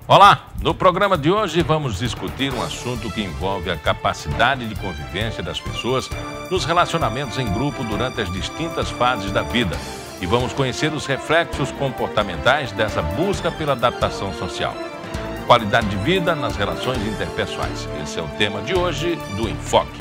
Olá, no programa de hoje vamos discutir um assunto que envolve a capacidade de convivência das pessoas nos relacionamentos em grupo durante as distintas fases da vida. E vamos conhecer os reflexos comportamentais dessa busca pela adaptação social. Qualidade de vida nas relações interpessoais. Esse é o tema de hoje do Enfoque.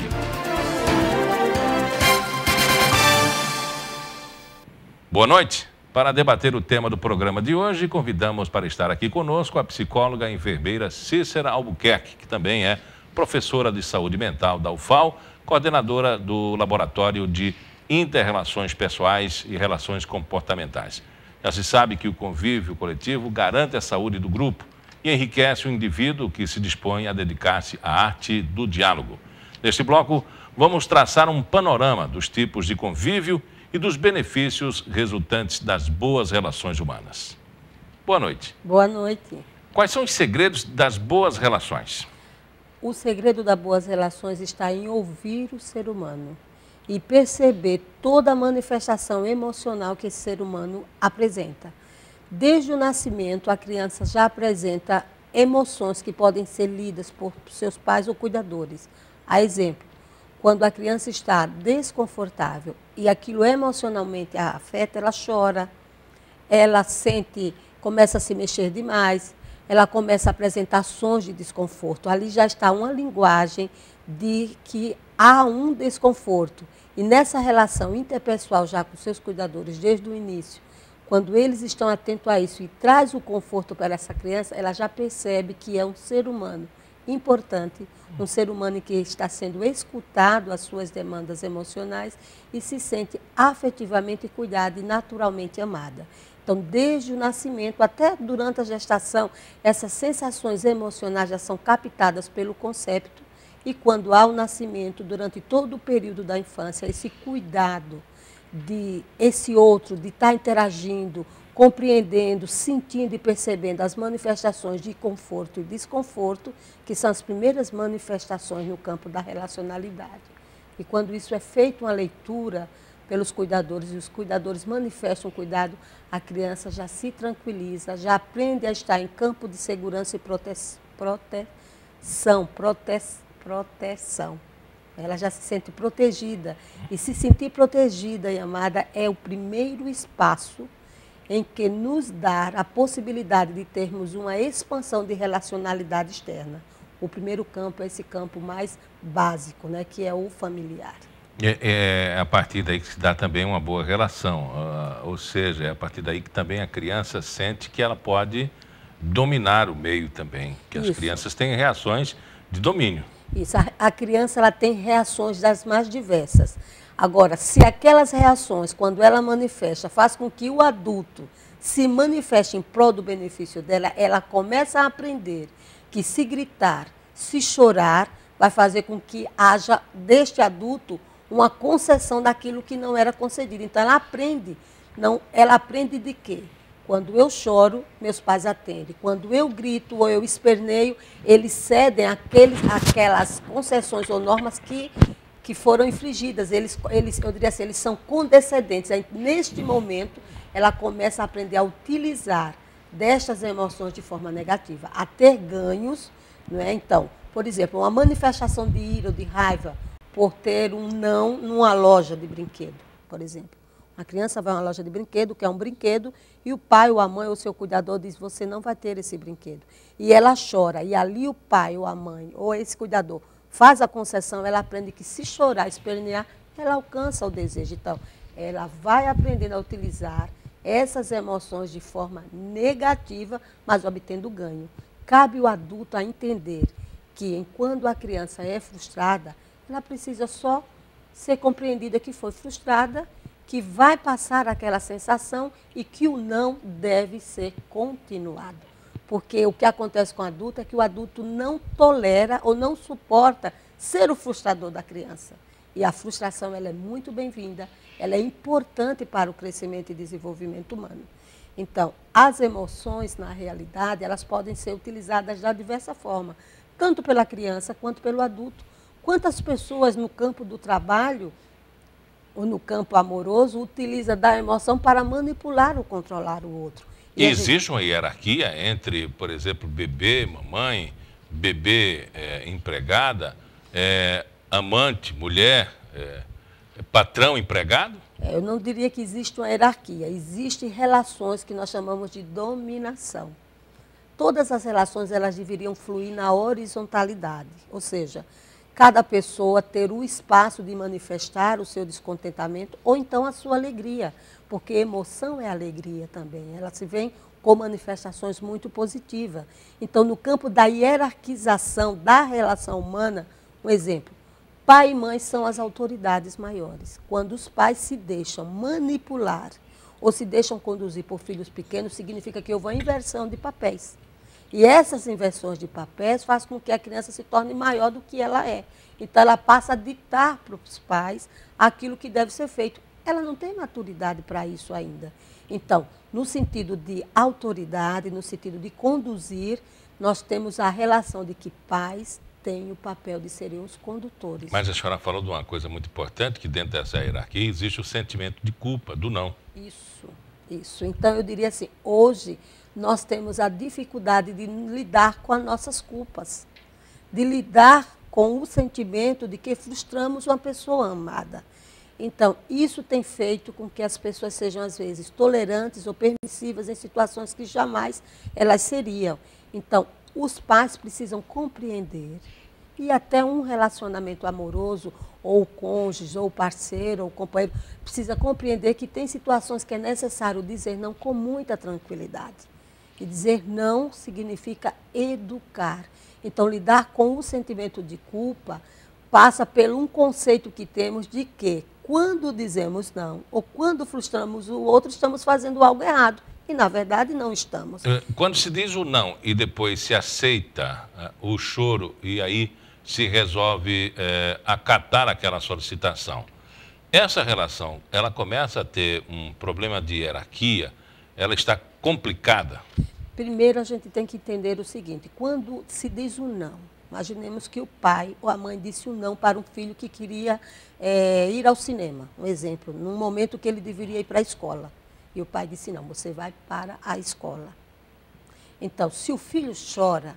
Boa noite. Para debater o tema do programa de hoje, convidamos para estar aqui conosco a psicóloga e enfermeira Cícera Albuquerque, que também é professora de saúde mental da UFAL, coordenadora do Laboratório de Inter-Relações Pessoais e Relações Comportamentais. Já se sabe que o convívio coletivo garante a saúde do grupo e enriquece o indivíduo que se dispõe a dedicar-se à arte do diálogo. Neste bloco, vamos traçar um panorama dos tipos de convívio e dos benefícios resultantes das boas relações humanas. Boa noite. Boa noite. Quais são os segredos das boas relações? O segredo das boas relações está em ouvir o ser humano e perceber toda a manifestação emocional que esse ser humano apresenta. Desde o nascimento, a criança já apresenta emoções que podem ser lidas por seus pais ou cuidadores. A exemplo, quando a criança está desconfortável e aquilo emocionalmente a afeta, ela chora, ela começa a se mexer demais, ela começa a apresentar sons de desconforto. Ali já está uma linguagem de que há um desconforto. E nessa relação interpessoal já com seus cuidadores desde o início, quando eles estão atentos a isso e traz o conforto para essa criança, ela já percebe que é um ser humano importante, um ser humano que está sendo escutado as suas demandas emocionais e se sente afetivamente cuidada e naturalmente amada. Então, desde o nascimento até durante a gestação, essas sensações emocionais já são captadas pelo concepto e quando há o nascimento, durante todo o período da infância, esse cuidado de esse outro, de estar interagindo, compreendendo, sentindo e percebendo as manifestações de conforto e desconforto, que são as primeiras manifestações no campo da relacionalidade. E quando isso é feito uma leitura pelos cuidadores, e os cuidadores manifestam cuidado, a criança já se tranquiliza, já aprende a estar em campo de segurança e proteção. Ela já se sente protegida. E se sentir protegida e amada é o primeiro espaço em que nos dá a possibilidade de termos uma expansão de relacionalidade externa. O primeiro campo é esse campo mais básico, né, que é o familiar. É a partir daí que se dá também uma boa relação, ou seja, é a partir daí que também a criança sente que ela pode dominar o meio também, que as crianças têm reações de domínio. Isso, a criança ela tem reações das mais diversas. Agora, se aquelas reações, quando ela manifesta, faz com que o adulto se manifeste em prol do benefício dela, ela começa a aprender que se gritar, se chorar, vai fazer com que haja deste adulto uma concessão daquilo que não era concedido. Então, ela aprende. Ela aprende de quê? Quando eu choro, meus pais atendem. Quando eu grito ou eu esperneio, eles cedem aquelas concessões ou normas que foram infligidas. Eu diria assim, eles são condescendentes. Aí, neste momento, ela começa a aprender a utilizar destas emoções de forma negativa, a ter ganhos, não é? Então, por exemplo, uma manifestação de ira ou de raiva por ter um não numa loja de brinquedo, por exemplo. Uma criança vai a uma loja de brinquedo, quer um brinquedo, e o pai ou a mãe ou o seu cuidador diz, você não vai ter esse brinquedo. E ela chora, e ali o pai ou a mãe ou esse cuidador faz a concessão, ela aprende que se chorar, espernear, ela alcança o desejo. Então, ela vai aprendendo a utilizar essas emoções de forma negativa, mas obtendo ganho. Cabe o adulto a entender que, enquanto a criança é frustrada, ela precisa só ser compreendida que foi frustrada, que vai passar aquela sensação e que o não deve ser continuado. Porque o que acontece com o adulto é que o adulto não tolera ou não suporta ser o frustrador da criança. E a frustração ela é muito bem-vinda, ela é importante para o crescimento e desenvolvimento humano. Então, as emoções, na realidade, elas podem ser utilizadas de diversa forma, tanto pela criança quanto pelo adulto. Quantas pessoas no campo do trabalho ou no campo amoroso utiliza da emoção para manipular ou controlar o outro? E existe uma hierarquia entre, por exemplo, bebê, mamãe, bebê, empregada, amante, mulher, patrão, empregado? Eu não diria que existe uma hierarquia, existem relações que nós chamamos de dominação. Todas as relações elas deveriam fluir na horizontalidade, ou seja, cada pessoa ter o espaço de manifestar o seu descontentamento ou então a sua alegria, porque emoção é alegria também, ela se vem com manifestações muito positivas. Então, no campo da hierarquização da relação humana, um exemplo, pai e mãe são as autoridades maiores. Quando os pais se deixam manipular ou se deixam conduzir por filhos pequenos, significa que houve uma inversão de papéis. E essas inversões de papéis fazem com que a criança se torne maior do que ela é. Então, ela passa a ditar para os pais aquilo que deve ser feito. Ela não tem maturidade para isso ainda. Então, no sentido de autoridade, no sentido de conduzir, nós temos a relação de que pais têm o papel de serem os condutores. Mas a senhora falou de uma coisa muito importante, que dentro dessa hierarquia existe o sentimento de culpa, do não. Isso. Então, eu diria assim, hoje nós temos a dificuldade de lidar com as nossas culpas, de lidar com o sentimento de que frustramos uma pessoa amada. Então, isso tem feito com que as pessoas sejam, às vezes, tolerantes ou permissivas em situações que jamais elas seriam. Então, os pais precisam compreender, e até um relacionamento amoroso, ou o cônjuge, ou o parceiro, ou o companheiro, precisa compreender que tem situações que é necessário dizer não com muita tranquilidade. E dizer não significa educar. Então, lidar com o sentimento de culpa passa por um conceito que temos de que, quando dizemos não, ou quando frustramos o outro, estamos fazendo algo errado. E, na verdade, não estamos. Quando se diz o não e depois se aceita o choro e aí se resolve acatar aquela solicitação, essa relação, ela começa a ter um problema de hierarquia, ela está complicada? Primeiro, a gente tem que entender o seguinte, quando se diz um não, imaginemos que o pai ou a mãe disse um não para um filho que queria ir ao cinema, um exemplo, num momento que ele deveria ir para a escola. E o pai disse, não, você vai para a escola. Então, se o filho chora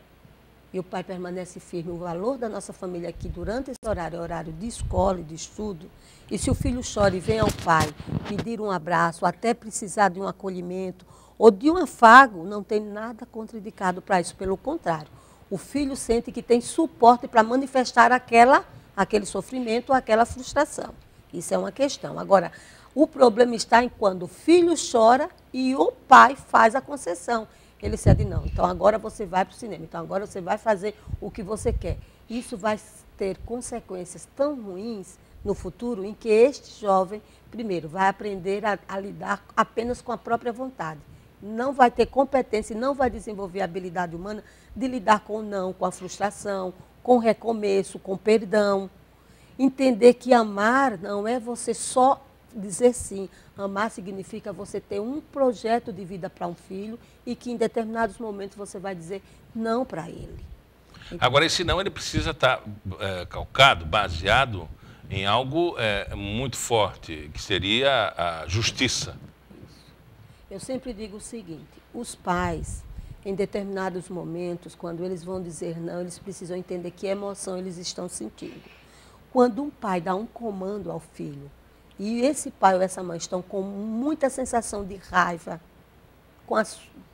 e o pai permanece firme, o valor da nossa família aqui durante esse horário é horário de escola e de estudo, e se o filho chora e vem ao pai pedir um abraço, até precisar de um acolhimento ou de um afago, não tem nada contraindicado para isso, pelo contrário. O filho sente que tem suporte para manifestar aquele sofrimento ou aquela frustração. Isso é uma questão. Agora, o problema está em quando o filho chora e o pai faz a concessão. Ele cede, não, então agora você vai para o cinema, então agora você vai fazer o que você quer. Isso vai ter consequências tão ruins no futuro em que este jovem, primeiro, vai aprender a lidar apenas com a própria vontade. Não vai ter competência, não vai desenvolver a habilidade humana de lidar com o não, com a frustração, com o recomeço, com o perdão. Entender que amar não é você só dizer sim. Amar significa você ter um projeto de vida para um filho e que em determinados momentos você vai dizer não para ele. Agora, esse não, ele precisa estar calcado, baseado em algo muito forte, que seria a justiça. Eu sempre digo o seguinte, os pais, em determinados momentos, quando eles vão dizer não, eles precisam entender que emoção eles estão sentindo. Quando um pai dá um comando ao filho, e esse pai ou essa mãe estão com muita sensação de raiva,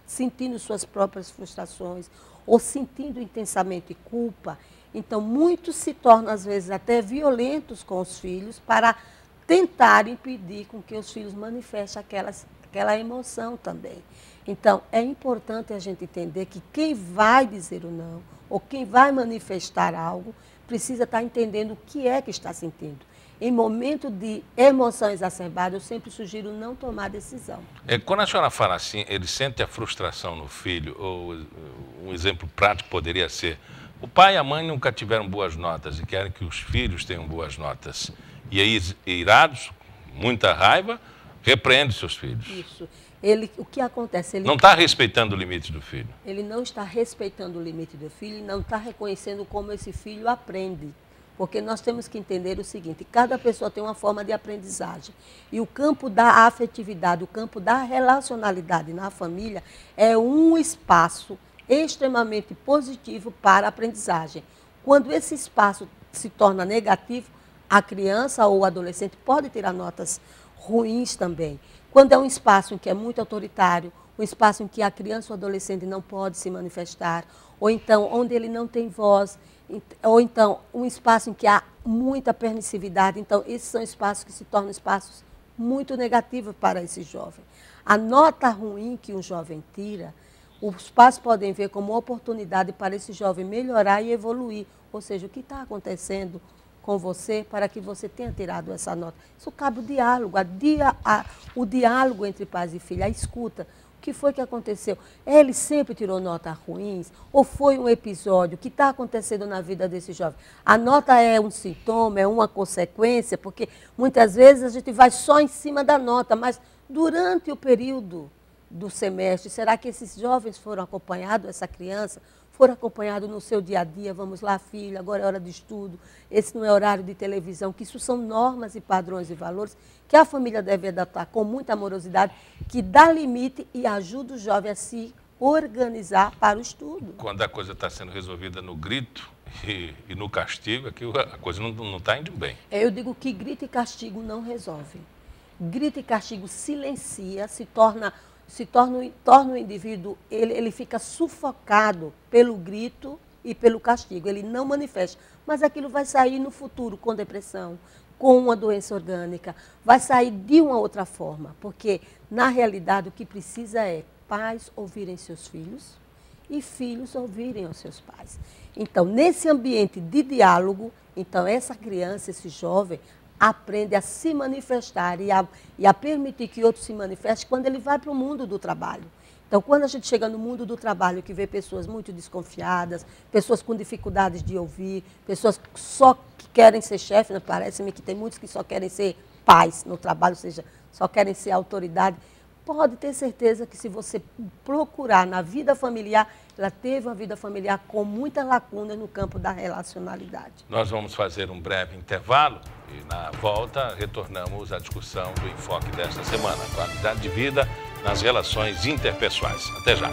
sentindo suas próprias frustrações, ou sentindo intensamente culpa, então muitos se tornam, às vezes, até violentos com os filhos para tentar impedir com que os filhos manifestem aquela emoção também. Então, é importante a gente entender que quem vai dizer o não, ou quem vai manifestar algo, precisa estar entendendo o que é que está sentindo. Em momento de emoção exacerbada, eu sempre sugiro não tomar decisão. Quando a senhora fala assim, ele sente a frustração no filho, ou um exemplo prático poderia ser, o pai e a mãe nunca tiveram boas notas e querem que os filhos tenham boas notas. E aí, irados, muita raiva, repreende seus filhos. Isso. O que acontece? Ele não está respeitando o limite do filho. Ele não está respeitando o limite do filho e não está reconhecendo como esse filho aprende. Porque nós temos que entender o seguinte, cada pessoa tem uma forma de aprendizagem. E o campo da afetividade, o campo da relacionalidade na família é um espaço extremamente positivo para a aprendizagem. Quando esse espaço se torna negativo, a criança ou o adolescente pode tirar notas ruins também. Quando é um espaço em que é muito autoritário, um espaço em que a criança ou adolescente não pode se manifestar, ou então onde ele não tem voz, ou então um espaço em que há muita permissividade. Então, esses são espaços que se tornam espaços muito negativos para esse jovem. A nota ruim que um jovem tira, os pais podem ver como uma oportunidade para esse jovem melhorar e evoluir. Ou seja, o que está acontecendo com você para que você tenha tirado essa nota. Isso cabe o diálogo, o diálogo entre pais e filhos, a escuta. O que foi que aconteceu? Ele sempre tirou notas ruins? Ou foi um episódio? O que está acontecendo na vida desse jovem? A nota é um sintoma, é uma consequência, porque muitas vezes a gente vai só em cima da nota, mas durante o período do semestre, será que esses jovens foram acompanhados, essa criança, foram acompanhados no seu dia a dia? Vamos lá, filho, agora é hora de estudo, esse não é horário de televisão, que isso são normas e padrões e valores que a família deve adotar com muita amorosidade, que dá limite e ajuda o jovem a se organizar para o estudo. Quando a coisa está sendo resolvida no grito e no castigo, aqui a coisa não está indo bem. Eu digo que grito e castigo não resolvem. Grito e castigo silencia, torna o indivíduo, ele fica sufocado pelo grito e pelo castigo, ele não manifesta. Mas aquilo vai sair no futuro com depressão, com uma doença orgânica, vai sair de uma outra forma, porque na realidade o que precisa é pais ouvirem seus filhos e filhos ouvirem os seus pais. Então, nesse ambiente de diálogo, então essa criança, esse jovem, aprende a se manifestar e a permitir que outros se manifestem quando ele vai para o mundo do trabalho. Então, quando a gente chega no mundo do trabalho, que vê pessoas muito desconfiadas, pessoas com dificuldades de ouvir, pessoas que só querem ser chefe, né? Parece-me que tem muitos que só querem ser pais no trabalho, ou seja, só querem ser autoridade. Pode ter certeza que se você procurar na vida familiar, ela teve uma vida familiar com muitas lacunas no campo da relacionalidade. Nós vamos fazer um breve intervalo e na volta retornamos à discussão do enfoque desta semana, qualidade de vida nas relações interpessoais. Até já.